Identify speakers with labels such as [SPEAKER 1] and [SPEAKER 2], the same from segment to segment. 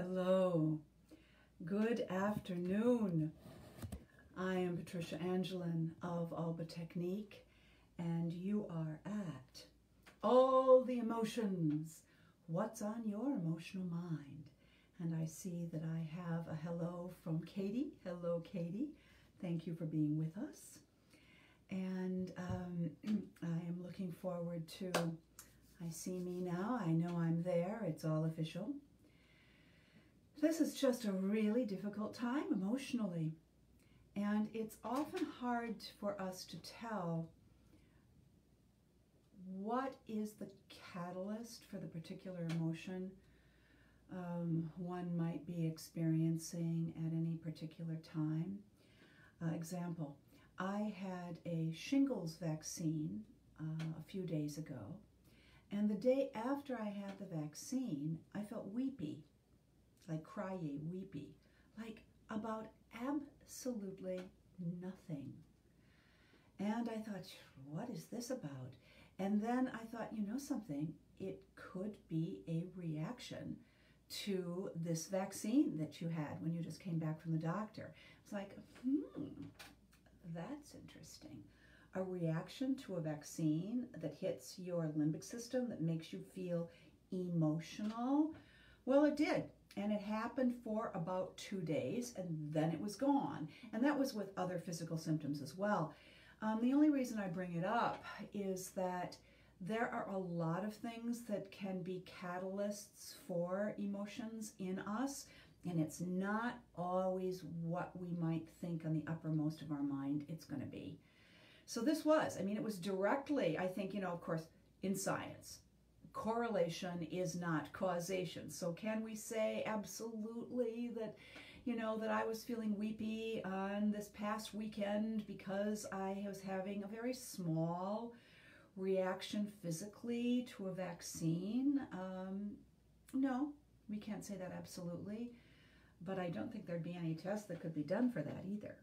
[SPEAKER 1] Hello, good afternoon. I am Patricia Angelin of Alba Technique, and you are at All the Emotions. What's on your emotional mind? And I see that I have a hello from Katie. Hello, Katie. Thank you for being with us. And I am looking forward to, I see me now. I know I'm there. It's all official. This is just a really difficult time emotionally. And it's often hard for us to tell what is the catalyst for the particular emotion one might be experiencing at any particular time. Example, I had a shingles vaccine a few days ago, and the day after I had the vaccine, I felt weepy, like cryy, weepy, like about absolutely nothing. And I thought, what is this about? And then I thought, you know something, it could be a reaction to this vaccine that you had when you just came back from the doctor. It's like, that's interesting. A reaction to a vaccine that hits your limbic system that makes you feel emotional. Well, it did. And it happened for about 2 days, and then it was gone. And that was with other physical symptoms as well. The only reason I bring it up is that there are a lot of things that can be catalysts for emotions in us, and it's not always what we might think on the uppermost of our mind it's going to be. So this was, it was directly, I think, of course, in science, correlation is not causation. So can we say absolutely that, that I was feeling weepy on this past weekend because I was having a very small reaction physically to a vaccine? No, we can't say that absolutely, but I don't think there'd be any tests that could be done for that either.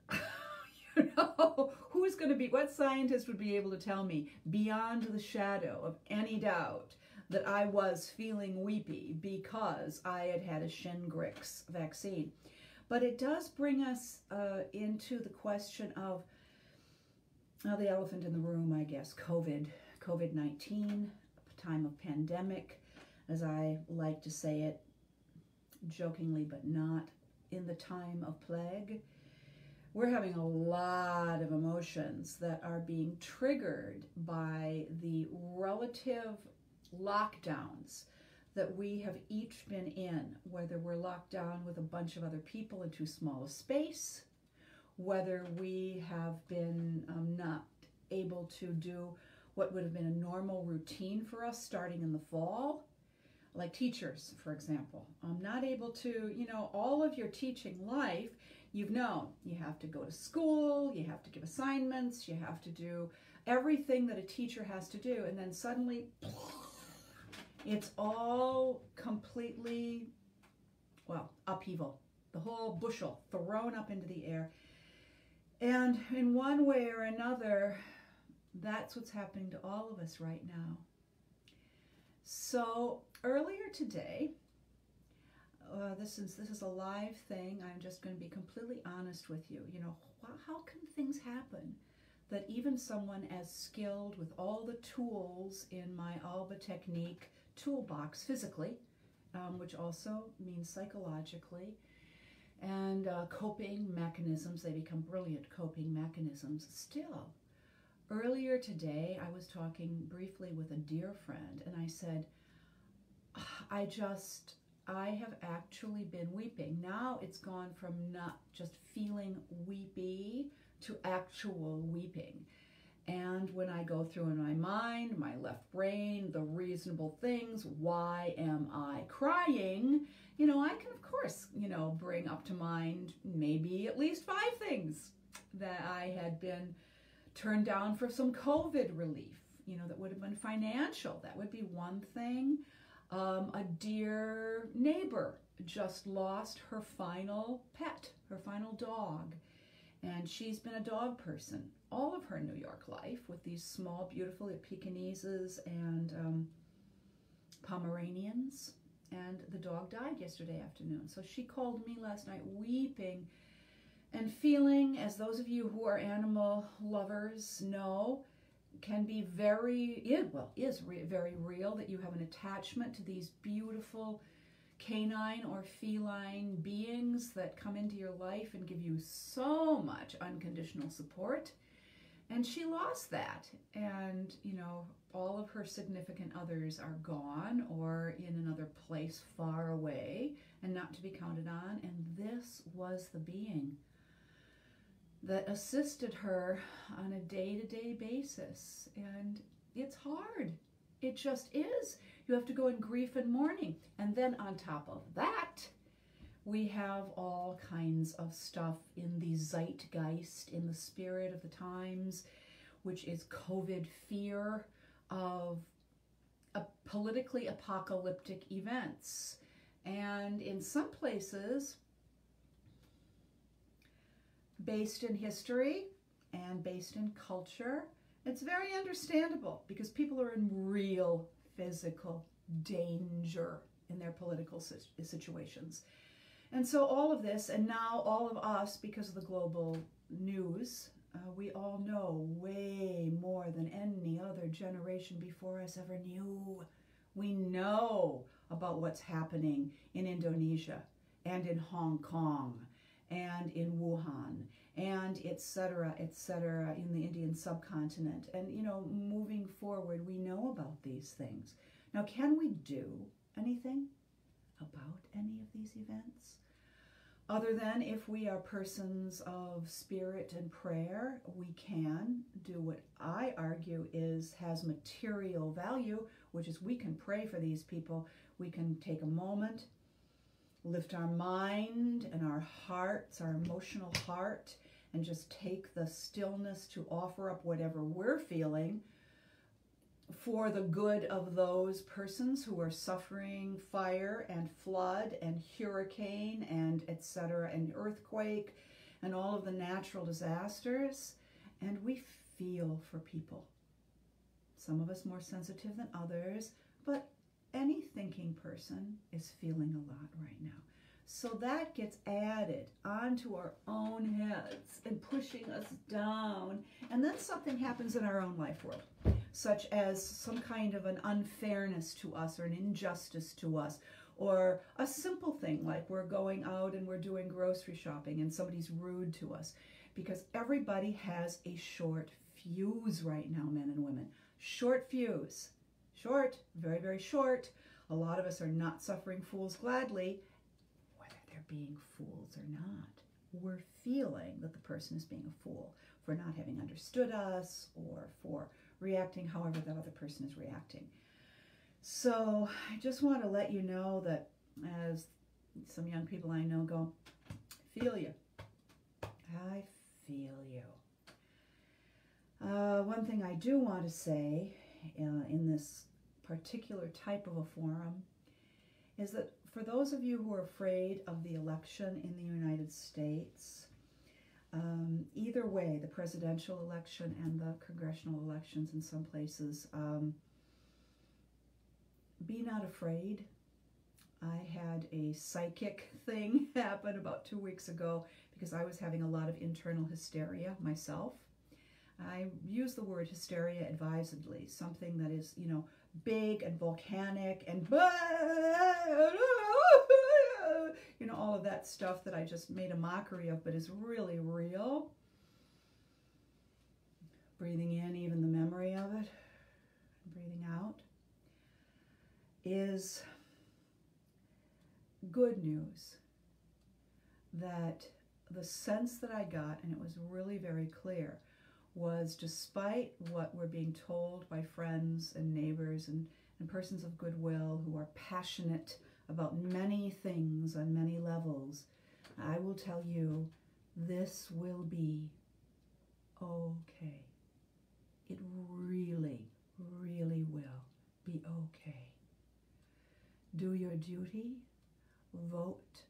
[SPEAKER 1] Who's going to be, what scientist would be able to tell me beyond the shadow of any doubt that I was feeling weepy because I had had a Shingles vaccine? But it does bring us into the question of the elephant in the room, I guess, COVID-19, time of pandemic, as I like to say it, jokingly but not, in the time of plague. We're having a lot of emotions that are being triggered by the relative lockdowns that we have each been in, whether we're locked down with a bunch of other people in too small a space, whether we have been not able to do what would have been a normal routine for us starting in the fall, like teachers, for example. Not able to, all of your teaching life, you've known you have to go to school, you have to give assignments, you have to do everything that a teacher has to do, and then suddenly it's all completely, upheaval. The whole bushel thrown up into the air. And in one way or another, that's what's happening to all of us right now. So earlier today, this is a live thing. I'm just going to be completely honest with you. How can things happen that even someone as skilled with all the tools in my Alba Technique toolbox physically, which also means psychologically, and coping mechanisms, they become brilliant coping mechanisms still. Earlier today, I was talking briefly with a dear friend, and I said, I have actually been weeping. Now it's gone from not just feeling weepy to actual weeping. And when I go through in my mind, my left brain, the reasonable things, why am I crying? I can, of course, bring up to mind maybe at least 5 things that I had been turned down for some COVID relief, that would have been financial. That would be one thing. A dear neighbor just lost her final pet, her final dog. And she's been a dog person all of her New York life with these small, beautiful Pekingeses and Pomeranians. and the dog died yesterday afternoon. So she called me last night weeping and feeling, as those of you who are animal lovers know, can be very, is very real, that you have an attachment to these beautiful canine or feline beings that come into your life and give you so much unconditional support. And she lost that. And, you know, all of her significant others are gone or in another place far away and not to be counted on. And this was the being that assisted her on a day-to-day basis. And it's hard. It just is. You have to go in grief and mourning. And then on top of that, we have all kinds of stuff in the zeitgeist, in the spirit of the times, which is COVID fear of politically apocalyptic events. And in some places, based in history and based in culture, it's very understandable because people are in real physical danger in their political situations. And so all of this, and now all of us, because of the global news, we all know way more than any other generation before us ever knew. We know about what's happening in Indonesia and in Hong Kong and in Wuhan and et cetera, in the Indian subcontinent. And, you know, moving forward, we know about these things. Now, can we do anything about any of these events? Other than if we are persons of spirit and prayer, we can do what I argue has material value, which is we can pray for these people. We can take a moment, lift our mind and our hearts, our emotional heart, and just take the stillness to offer up whatever we're feeling for the good of those persons who are suffering fire and flood and hurricane and etc. and earthquake and all of the natural disasters. And we feel for people. Some of us more sensitive than others, but any thinking person is feeling a lot right now. So that gets added onto our own heads and pushing us down. And then something happens in our own life world, such as some kind of an unfairness to us or an injustice to us, or a simple thing like we're going out and we're doing grocery shopping and somebody's rude to us. Because everybody has a short fuse right now, men and women. Short fuse. Short, very, very short. A lot of us are not suffering fools gladly, whether they're being fools or not. We're feeling that the person is being a fool for not having understood us or for reacting however that other person is reacting. So I just want to let you know that, as some young people I know go, feel you. I feel you. One thing I do want to say in this particular type of a forum is that for those of you who are afraid of the election in the United States, either way, the presidential election and the congressional elections in some places, be not afraid. I had a psychic thing happen about 2 weeks ago because I was having a lot of internal hysteria myself. I use the word hysteria advisedly, something that is, you know, big and volcanic and, you know, all of that stuff that I just made a mockery of, but is really real. Breathing in even the memory of it, breathing out, is good news. That the sense that I got, and it was really very clear, was despite what we're being told by friends and neighbors and persons of goodwill who are passionate about many things on many levels, I will tell you, this will be okay. It really, really will be okay. Do your duty, vote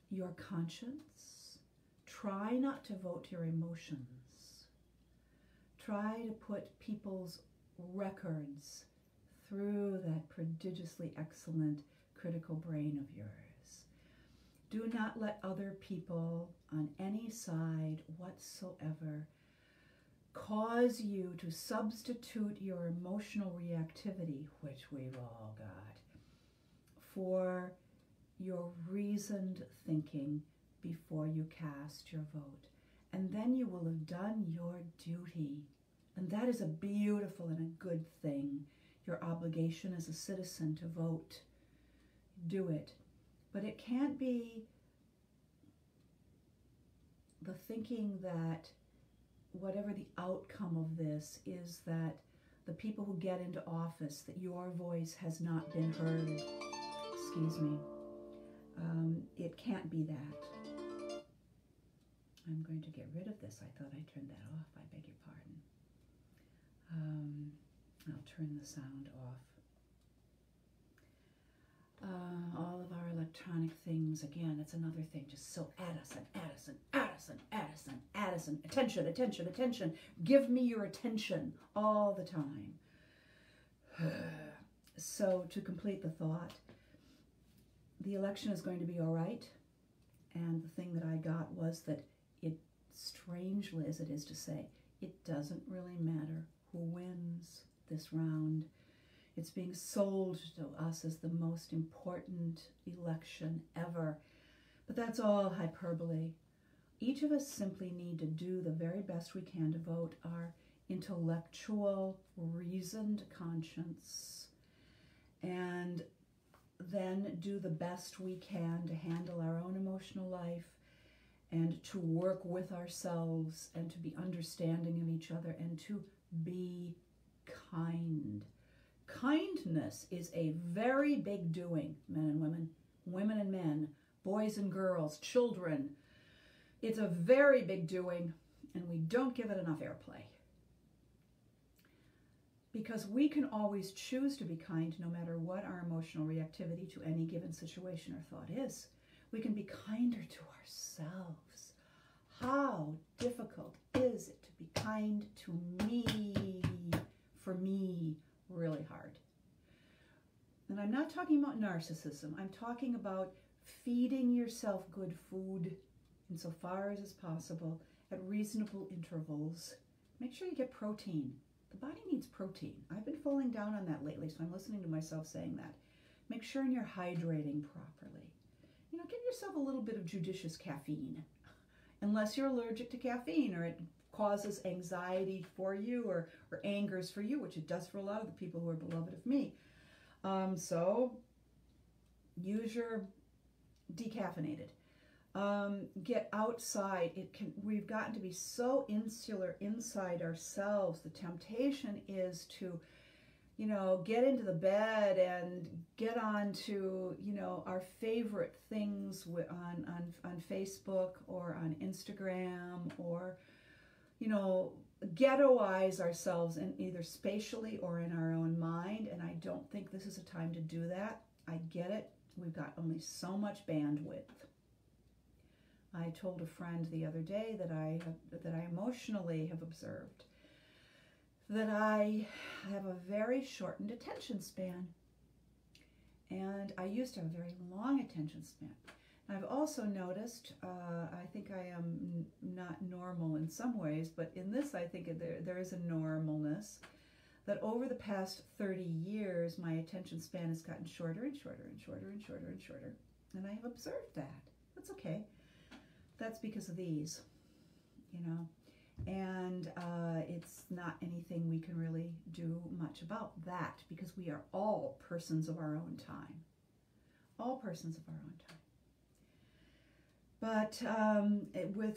[SPEAKER 1] your conscience, try not to vote your emotions. Try to put people's records through that prodigiously excellent critical brain of yours. Do not let other people on any side whatsoever cause you to substitute your emotional reactivity, which we've all got, for your reasoned thinking before you cast your vote. And then you will have done your duty. And that is a beautiful and a good thing. Your obligation as a citizen to vote. Do it. But it can't be the thinking that whatever the outcome of this is, that the people who get into office, that your voice has not been heard. Excuse me. It can't be that. I'm going to get rid of this. I thought I turned that off. I beg your pardon. I'll turn the sound off. All of our electronic things, again, it's another thing, just so Addison, Addison, Addison, Addison, Addison, attention, attention, attention. Give me your attention all the time. So to complete the thought, the election is going to be all right. And the thing that I got was that it, strangely as it is to say, it doesn't really matter who wins this round. It's being sold to us as the most important election ever. But that's all hyperbole. Each of us simply need to do the very best we can to vote our intellectual, reasoned conscience, and then do the best we can to handle our own emotional life and to work with ourselves and to be understanding of each other and to be kind. Kindness is a very big doing, men and women, women and men, boys and girls, children. It's a very big doing, and we don't give it enough airplay. Because we can always choose to be kind no matter what our emotional reactivity to any given situation or thought is. We can be kinder to ourselves. How difficult is it to be kind to me? For me, really hard. And I'm not talking about narcissism. I'm talking about feeding yourself good food insofar as is possible at reasonable intervals. Make sure you get protein. The body needs protein. I've been falling down on that lately, so I'm listening to myself saying that. Make sure you're hydrating properly. You know, give yourself a little bit of judicious caffeine, unless you're allergic to caffeine or it causes anxiety for you or angers for you, which it does for a lot of the people who are beloved of me. So use your decaffeinated. Get outside. We've gotten to be so insular inside ourselves. The temptation is to, you know, get into the bed and get on to, you know, our favorite things on Facebook or on Instagram, or, you know, ghettoize ourselves in either spatially or in our own mind. And I don't think this is a time to do that. I get it. We've got only so much bandwidth. I told a friend the other day that I emotionally have observed that I have a very shortened attention span. And I used to have a very long attention span. I've also noticed, I think I am not normal in some ways, but in this I think there is a normalness, that over the past 30 years my attention span has gotten shorter and shorter and shorter and shorter and shorter. And I have observed that. That's okay. That's because of these, you know, and it's not anything we can really do much about that, because we are all persons of our own time. All persons of our own time. But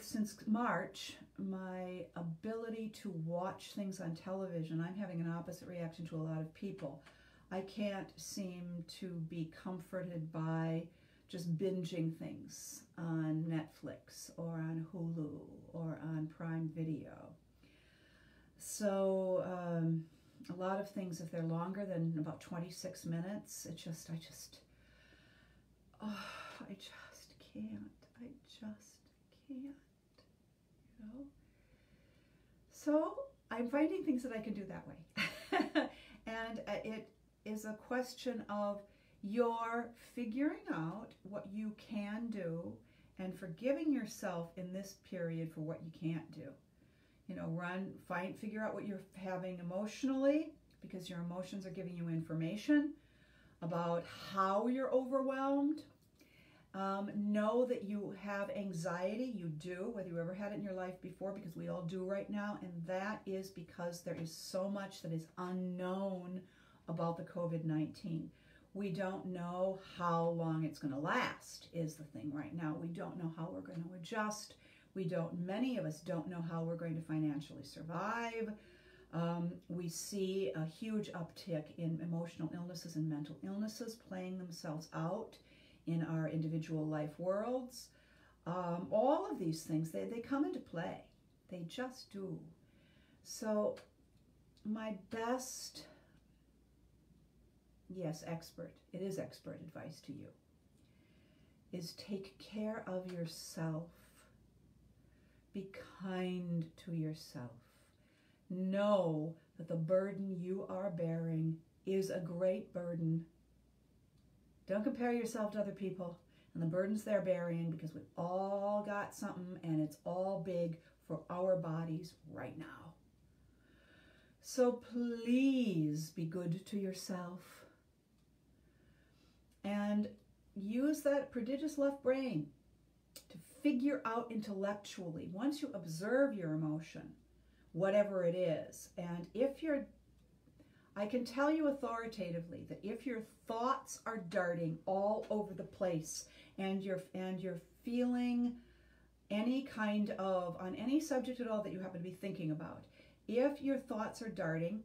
[SPEAKER 1] since March, my ability to watch things on television, I'm having an opposite reaction to a lot of people. I can't seem to be comforted by just binging things on Netflix or on Hulu or on Prime Video. So a lot of things, if they're longer than about 26 minutes, I just can't. I just can't, you know? So I'm finding things that I can do that way. And it is a question of You're figuring out what you can do and forgiving yourself in this period for what you can't do. You know, figure out what you're having emotionally, because your emotions are giving you information about how you're overwhelmed. Know that you have anxiety. You do, whether you ever had it in your life before, because we all do right now, and that is because there is so much that is unknown about the COVID-19. We don't know how long it's going to last, is the thing right now. We don't know how we're going to adjust. Many of us don't know how we're going to financially survive. We see a huge uptick in emotional illnesses and mental illnesses playing themselves out in our individual life worlds. All of these things, they come into play. They just do. So my best, yes, it is expert advice to you, is take care of yourself. Be kind to yourself. Know that the burden you are bearing is a great burden. Don't compare yourself to other people and the burdens they're bearing, because we've all got something and it's all big for our bodies right now. So please be good to yourself and use that prodigious left brain to figure out intellectually, once you observe your emotion, whatever it is. And I can tell you authoritatively that if your thoughts are darting all over the place and you're feeling any kind of, on any subject at all that you happen to be thinking about, if your thoughts are darting,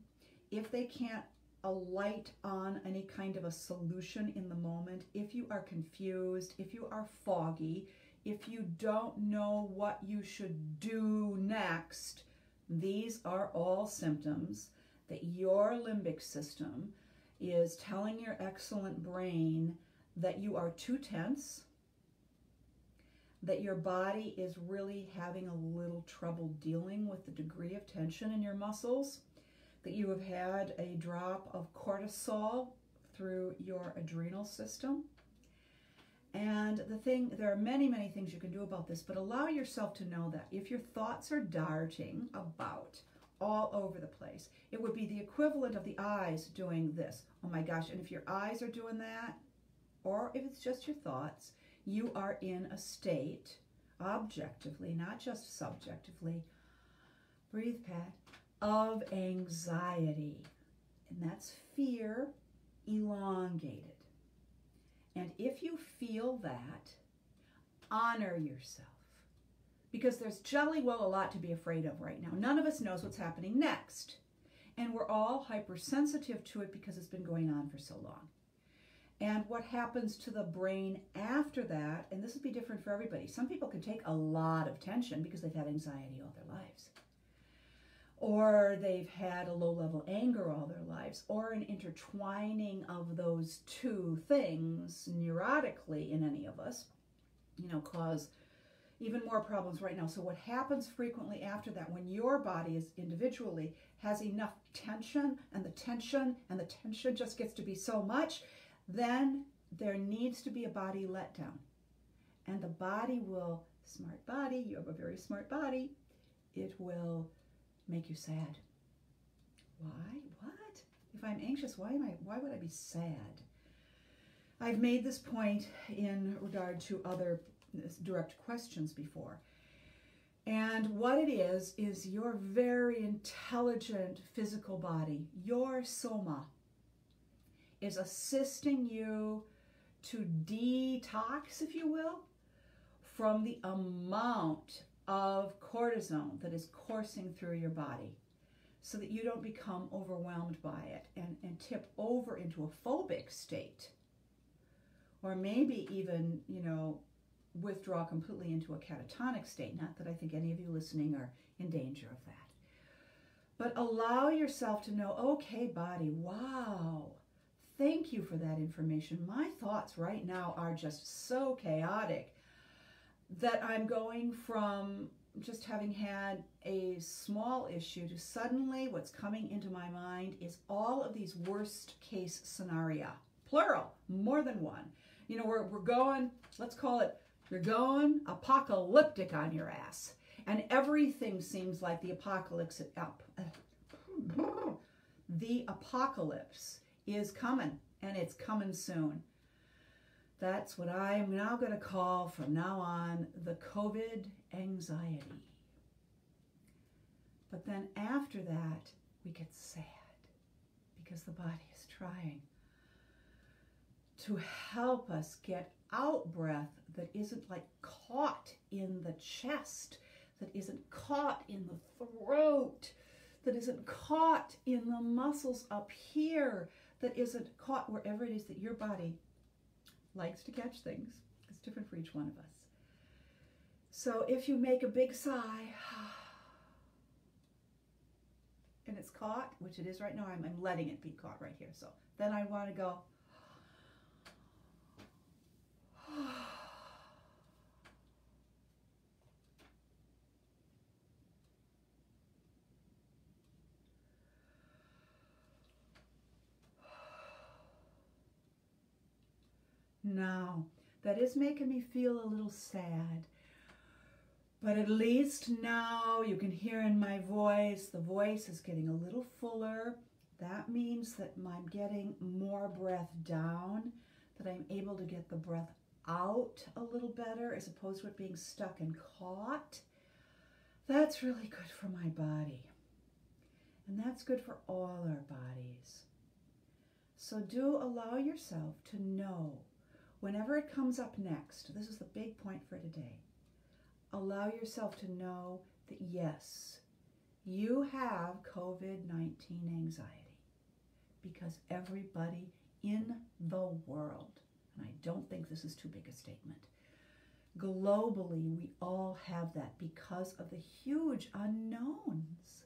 [SPEAKER 1] if they can't alight on any kind of a solution in the moment, if you are confused, if you are foggy, if you don't know what you should do next, these are all symptoms that your limbic system is telling your excellent brain that you are too tense, that your body is really having a little trouble dealing with the degree of tension in your muscles, that you have had a drop of cortisol through your adrenal system. And there are many, many things you can do about this, but allow yourself to know that if your thoughts are darting about all over the place, it would be the equivalent of the eyes doing this. Oh my gosh, and if your eyes are doing that, or if it's just your thoughts, you are in a state, objectively, not just subjectively, breathe, Pat, of anxiety. And that's fear elongated. And if you feel that, honor yourself. Because there's jolly well a lot to be afraid of right now. None of us knows what's happening next. And we're all hypersensitive to it because it's been going on for so long. And what happens to the brain after that, and this will be different for everybody. Some people can take a lot of tension because they've had anxiety all their lives. Or they've had a low-level anger all their lives, or an intertwining of those two things neurotically in any of us, cause even more problems right now. So what happens frequently after that, when your body is individually has enough tension, and the tension just gets to be so much, then there needs to be a body letdown. And the body will, smart body, you have a very smart body, it will make you sad. Why? What? If I'm anxious, why would I be sad? I've made this point in regard to other direct questions before. And what it is your very intelligent physical body, your soma, is assisting you to detox, if you will, from the amount of cortisone that is coursing through your body, so that you don't become overwhelmed by it and tip over into a phobic state, or maybe even, withdraw completely into a catatonic state. Not that I think any of you listening are in danger of that. But allow yourself to know, okay, body, wow, thank you for that information. My thoughts right now are just so chaotic that I'm going from just having had a small issue to suddenly what's coming into my mind is all of these worst case scenario plural, more than one. You know, we're going, let's call it, you're going apocalyptic on your ass. And everything seems like the apocalypse up. The apocalypse is coming, and it's coming soon. That's what I'm now going to call from now on the COVID anxiety. But then after that, we get sad because the body is trying to help us get out breath that isn't like caught in the chest, that isn't caught in the throat, that isn't caught in the muscles up here, that isn't caught wherever it is that your body likes to catch things. It's different for each one of us. So if you make a big sigh, and it's caught, which it is right now, I'm letting it be caught right here. So then I want to go, now, that is making me feel a little sad, but at least now you can hear in my voice, the voice is getting a little fuller. That means that I'm getting more breath down, that I'm able to get the breath out a little better as opposed to it being stuck and caught. That's really good for my body. And that's good for all our bodies. So do allow yourself to know whenever it comes up next, this is the big point for today, allow yourself to know that yes, you have COVID-19 anxiety, because everybody in the world, and I don't think this is too big a statement, globally we all have that because of the huge unknowns.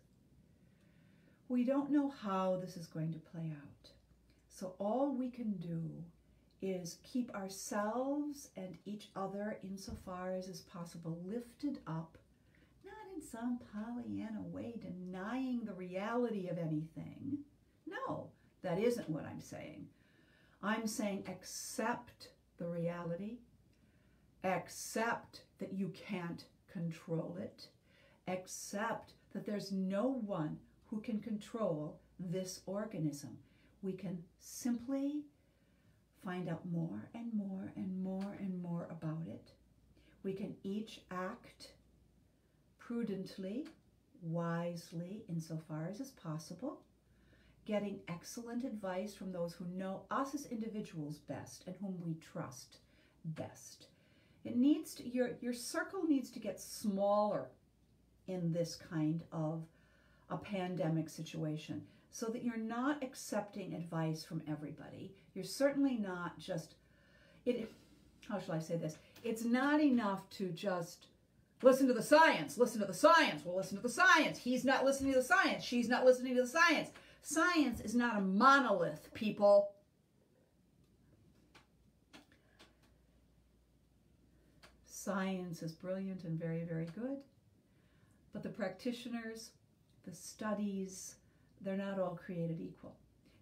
[SPEAKER 1] We don't know how this is going to play out. So all we can do is keep ourselves and each other, insofar as is possible, lifted up, not in some Pollyanna way denying the reality of anything. No, that isn't what I'm saying. I'm saying accept the reality, accept that you can't control it, accept that there's no one who can control this organism. We can simply find out more and more and more and more about it. We can each act prudently, wisely, insofar as is possible, getting excellent advice from those who know us as individuals best and whom we trust best. It needs to, your circle needs to get smaller in this kind of a pandemic situation, so that you're not accepting advice from everybody. You're certainly not just, how shall I say this? It's not enough to just listen to the science, listen to the science. Well, listen to the science. He's not listening to the science. She's not listening to the science. Science is not a monolith, people. Science is brilliant and very, very good. But the practitioners, the studies, they're not all created equal,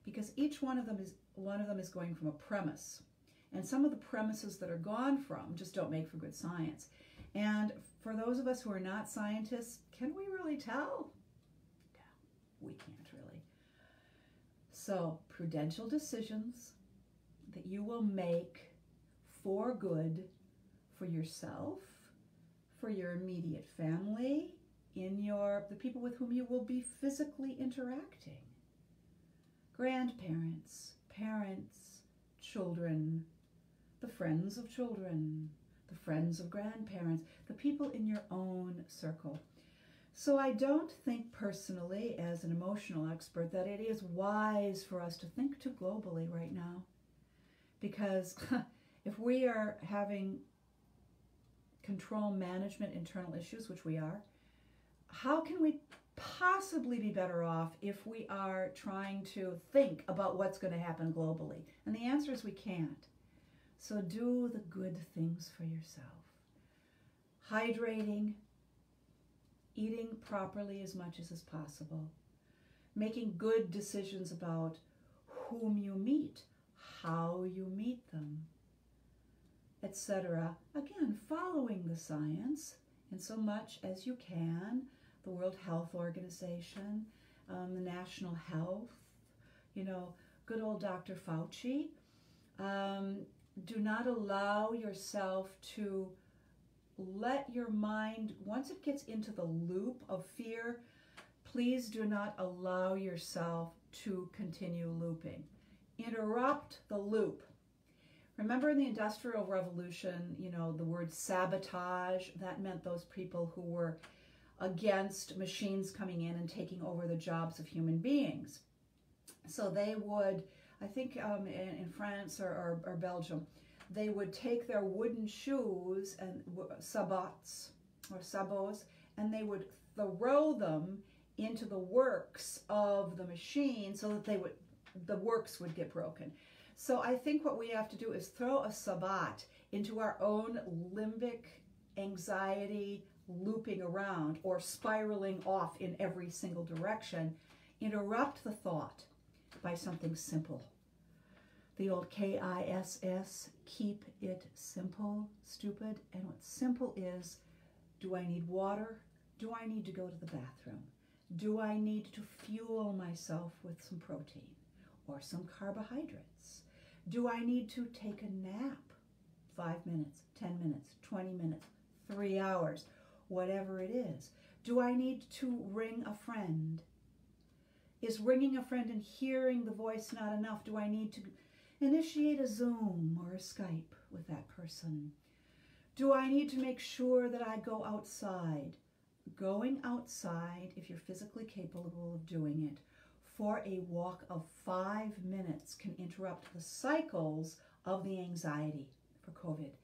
[SPEAKER 1] because each one of them is going from a premise, and some of the premises that are gone from just don't make for good science. And for those of us who are not scientists, can we really tell? No, we can't really. So prudential decisions that you will make for good, for yourself, for your immediate family, the people with whom you will be physically interacting. Grandparents, parents, children, the friends of children, the friends of grandparents, the people in your own circle. So I don't think personally, as an emotional expert, that it is wise for us to think too globally right now. Because if we are having control management internal issues, which we are, how can we possibly be better off if we are trying to think about what's going to happen globally? And the answer is we can't. So do the good things for yourself. Hydrating, eating properly as much as is possible, making good decisions about whom you meet, how you meet them, etc. Again, following the science in so much as you can, the World Health Organization, the National Health, you know, good old Dr. Fauci. Do not allow yourself to let your mind, once it gets into the loop of fear, please do not allow yourself to continue looping. Interrupt the loop. Remember in the Industrial Revolution, you know, the word sabotage, that meant those people who were against machines coming in and taking over the jobs of human beings. So they would, I think in France or Belgium, they would take their wooden shoes and sabots, and they would throw them into the works of the machine so that the works would get broken. So I think what we have to do is throw a sabot into our own limbic anxiety looping around or spiraling off in every single direction. Interrupt the thought by something simple. The old KISS, keep it simple, stupid. And what simple is, do I need water? Do I need to go to the bathroom? Do I need to fuel myself with some protein or some carbohydrates? Do I need to take a nap? 5 minutes, 10 minutes, 20 minutes, 3 hours, whatever it is. Do I need to ring a friend? Is ringing a friend and hearing the voice not enough? Do I need to initiate a Zoom or a Skype with that person? Do I need to make sure that I go outside? Going outside, if you're physically capable of doing it, for a walk of 5 minutes can interrupt the cycles of the anxiety for COVID.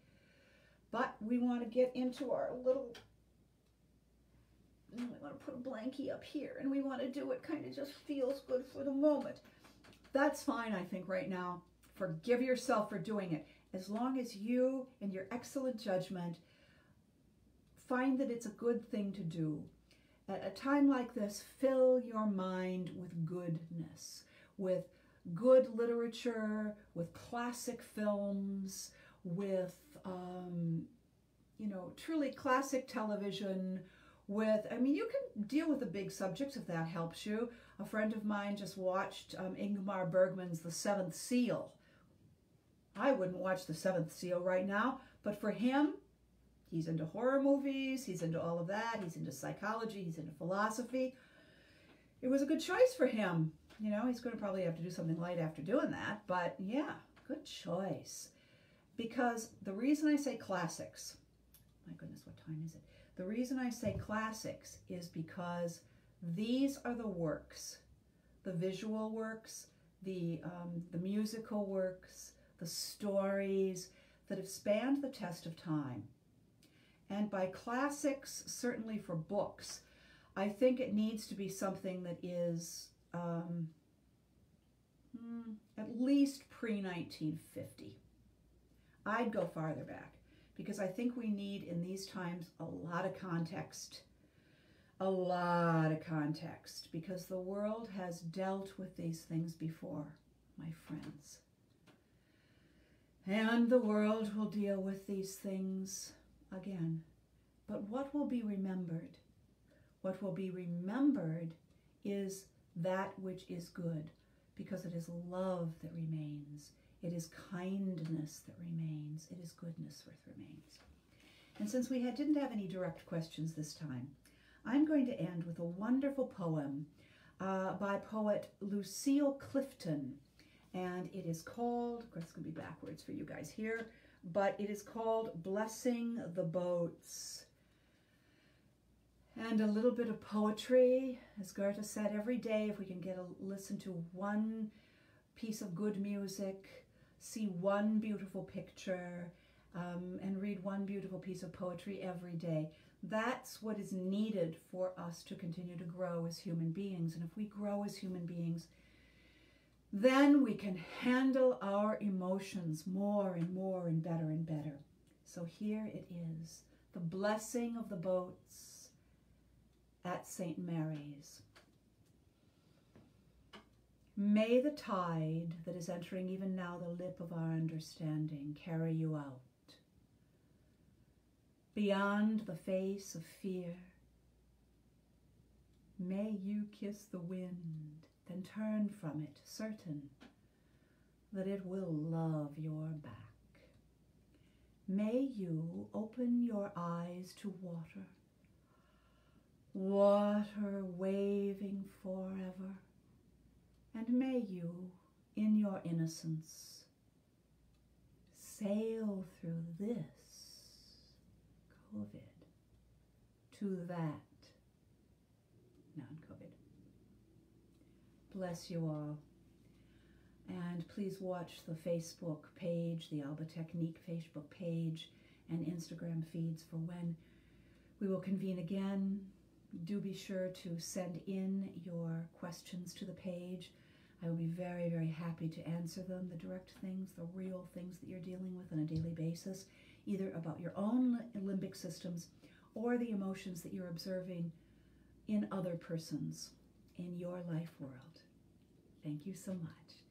[SPEAKER 1] But we want to get into our little, we want to put a blankie up here, and we want to do it kind of just feels good for the moment. That's fine, I think, right now. Forgive yourself for doing it. As long as you, in your excellent judgment, find that it's a good thing to do. At a time like this, fill your mind with goodness, with good literature, with classic films, with, you know, truly classic television, with, I mean, you can deal with the big subjects if that helps you. A friend of mine just watched Ingmar Bergman's The Seventh Seal. I wouldn't watch The Seventh Seal right now, but for him, he's into horror movies, he's into all of that, he's into psychology, he's into philosophy. It was a good choice for him. You know, he's going to probably have to do something light after doing that, but yeah, good choice. Because the reason I say classics, my goodness, what time is it? The reason I say classics is because these are the works, the visual works, the musical works, the stories that have spanned the test of time. And by classics, certainly for books, I think it needs to be something that is at least pre-1950. I'd go farther back because I think we need in these times a lot of context. A lot of context, because the world has dealt with these things before, my friends. And the world will deal with these things again. But what will be remembered? What will be remembered is that which is good, because it is love that remains. It is kindness that remains. It is goodness that remains. And since we didn't have any direct questions this time, I'm going to end with a wonderful poem by poet Lucille Clifton. And it is called, of course it's going to be backwards for you guys here, but it is called Blessing the Boats. And a little bit of poetry, as Goethe said, every day if we can listen to one piece of good music, see one beautiful picture, and read one beautiful piece of poetry every day. That's what is needed for us to continue to grow as human beings. And if we grow as human beings, then we can handle our emotions more and more and better. So here it is, the blessing of the boats at St. Mary's. May the tide that is entering even now the lip of our understanding carry you out, beyond the face of fear. May you kiss the wind, then turn from it, certain that it will love your back. May you open your eyes to water, water waving forever, and may you, in your innocence, sail through this COVID to that non-COVID. Bless you all. And please watch the Facebook page, the Alba Technique Facebook page, and Instagram feeds for when we will convene again. Do be sure to send in your questions to the page. I will be very, very happy to answer them, the direct things, the real things that you're dealing with on a daily basis, either about your own limbic systems or the emotions that you're observing in other persons in your life world. Thank you so much.